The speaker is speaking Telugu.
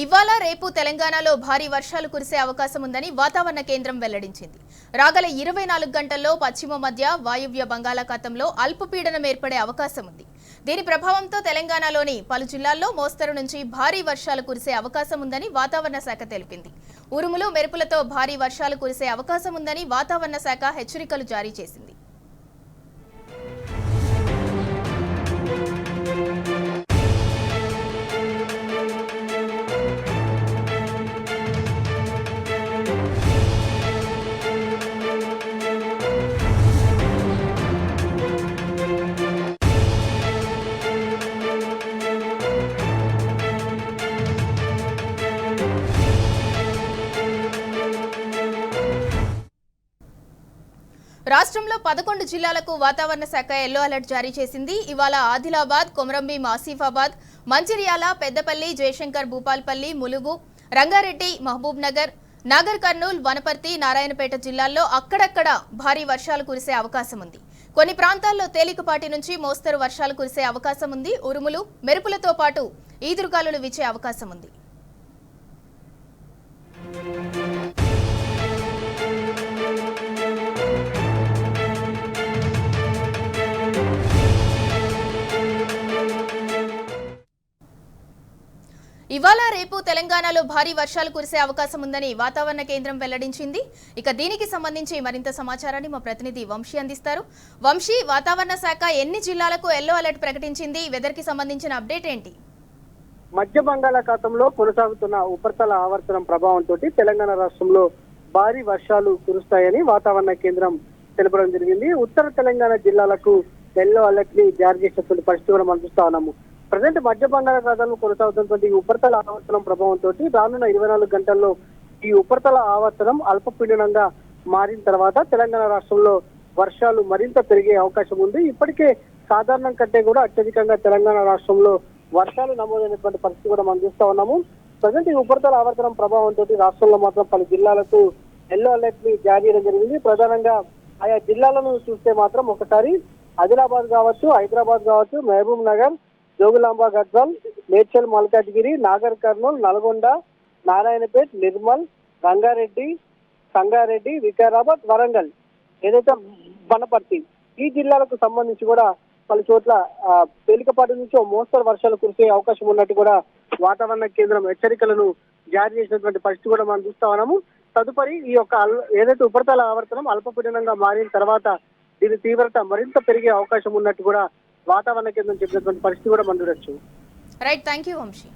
ఇవాళ రేపు తెలంగాణలో భారీ వర్షాలు కురిసే అవకాశం ఉందని వాతావరణ కేంద్రం వెల్లడించింది. రాగల 24 గంటల్లో పశ్చిమ మధ్య వాయువ్య బంగాళాఖాతంలో అల్పపీడనం ఏర్పడే అవకాశం ఉంది. దీని ప్రభావంతో తెలంగాణలోని పలు జిల్లాల్లో మోస్తరు నుంచి భారీ వర్షాలు కురిసే అవకాశం ఉందని వాతావరణ శాఖ తెలిపింది. ఉరుములు మెరుపులతో భారీ వర్షాలు కురిసే అవకాశం ఉందని వాతావరణ శాఖ హెచ్చరికలు జారీ చేసింది. రాష్ట్రంలో 11 జిల్లాలకు వాతావరణ శాఖ ఎల్లో అలర్ట్ జారీ చేసింది. ఇవాళ ఆదిలాబాద్, కొమరంభీం, ఆసిఫాబాద్, మంచిర్యాల, పెద్దపల్లి, జయశంకర్ భూపాల్పల్లి, ములుగు, రంగారెడ్డి, మహబూబ్ నగర్, నాగర్ కర్నూల్, వనపర్తి, నారాయణపేట జిల్లాల్లో అక్కడక్కడ భారీ వర్షాలు కురిసే అవకాశం ఉంది. కొన్ని ప్రాంతాల్లో తేలికపాటి నుంచి మోస్తరు వర్షాలు కురిసే అవకాశం ఉంది. ఉరుములు మెరుపులతో పాటు ఈదురుగాలులు వీచే అవకాశం ఉంది. ఇవాళ రేపు తెలంగాణలో భారీ వర్షాలు కురిసే అవకాశం ఉందని వాతావరణ కేంద్రం వెల్లడించింది. ఇక దీనికి సంబంధించి మరింత సమాచారాన్ని మా ప్రతినిధి వంశీ అందిస్తారు. వంశీ, వాతావరణ శాఖ ఎన్ని జిల్లాలకు ఎల్లో అలర్ట్ ప్రకటించింది? వెదర్ కి సంబంధించిన అప్డేట్ ఏంటి? మధ్య బంగాళాఖాతంలో కొనసాగుతున్న ఉపరితల ఆవర్తనం ప్రభావంతో తెలంగాణ రాష్ట్రంలో భారీ వర్షాలు కురుస్తాయని వాతావరణ కేంద్రం తెలపడం జరిగింది. ఉత్తర తెలంగాణ జిల్లాలకు ఎల్లో అలర్ట్ ని జారీ చేసినటువంటి పరిస్థితి కూడా మనం చూస్తా ఉన్నాము. ప్రజెంట్ మధ్య బంగాళాఖాతంలో కొనసాగుతున్నటువంటి ఉపరితల ఆవర్తనం ప్రభావంతో రానున్న 24 గంటల్లో ఈ ఉపరితల ఆవర్తనం అల్పపీడనంగా మారిన తర్వాత తెలంగాణ రాష్ట్రంలో వర్షాలు మరింత పెరిగే అవకాశం ఉంది. ఇప్పటికే సాధారణం కంటే కూడా అత్యధికంగా తెలంగాణ రాష్ట్రంలో వర్షాలు నమోదైనటువంటి పరిస్థితి కూడా మనం చూస్తా ఉన్నాము. ప్రజెంట్ ఈ ఉపరితల ఆవర్తనం ప్రభావంతో రాష్ట్రంలో మాత్రం పలు జిల్లాలకు ఎల్లో అలర్ట్ ని జారీ చేయడం జరిగింది. ప్రధానంగా ఆయా జిల్లాలను చూస్తే మాత్రం ఒకసారి ఆదిలాబాద్ కావచ్చు, హైదరాబాద్ కావచ్చు, మహబూబ్ నగర్, జోగులాంబ గద్వాల్, మేడ్చల్, మల్కాజ్గిరి, నాగర్ కర్నూల్, నల్గొండ, నారాయణపేట్, నిర్మల్, రంగారెడ్డి, సంగారెడ్డి, వికారాబాద్, వరంగల్, ఏదైతే వనపర్తి, ఈ జిల్లాలకు సంబంధించి కూడా పలు చోట్ల తేలికపాటి నుంచి మోస్తరు వర్షాలు కురిసే అవకాశం ఉన్నట్టు కూడా వాతావరణ కేంద్రం హెచ్చరికలను జారీ చేసినటువంటి పరిస్థితి కూడా మనం చూస్తా ఉన్నాము. తదుపరి ఈ యొక్క ఏదైతే ఉపరితల ఆవర్తనం అల్పపీడనంగా మారిన తర్వాత దీని తీవ్రత మరింత పెరిగే అవకాశం ఉన్నట్టు కూడా వాతావరణ కేంద్రం చెప్పినటువంటి పరిస్థితి కూడా మనం చూడొచ్చు. Right, thank you Vamsi.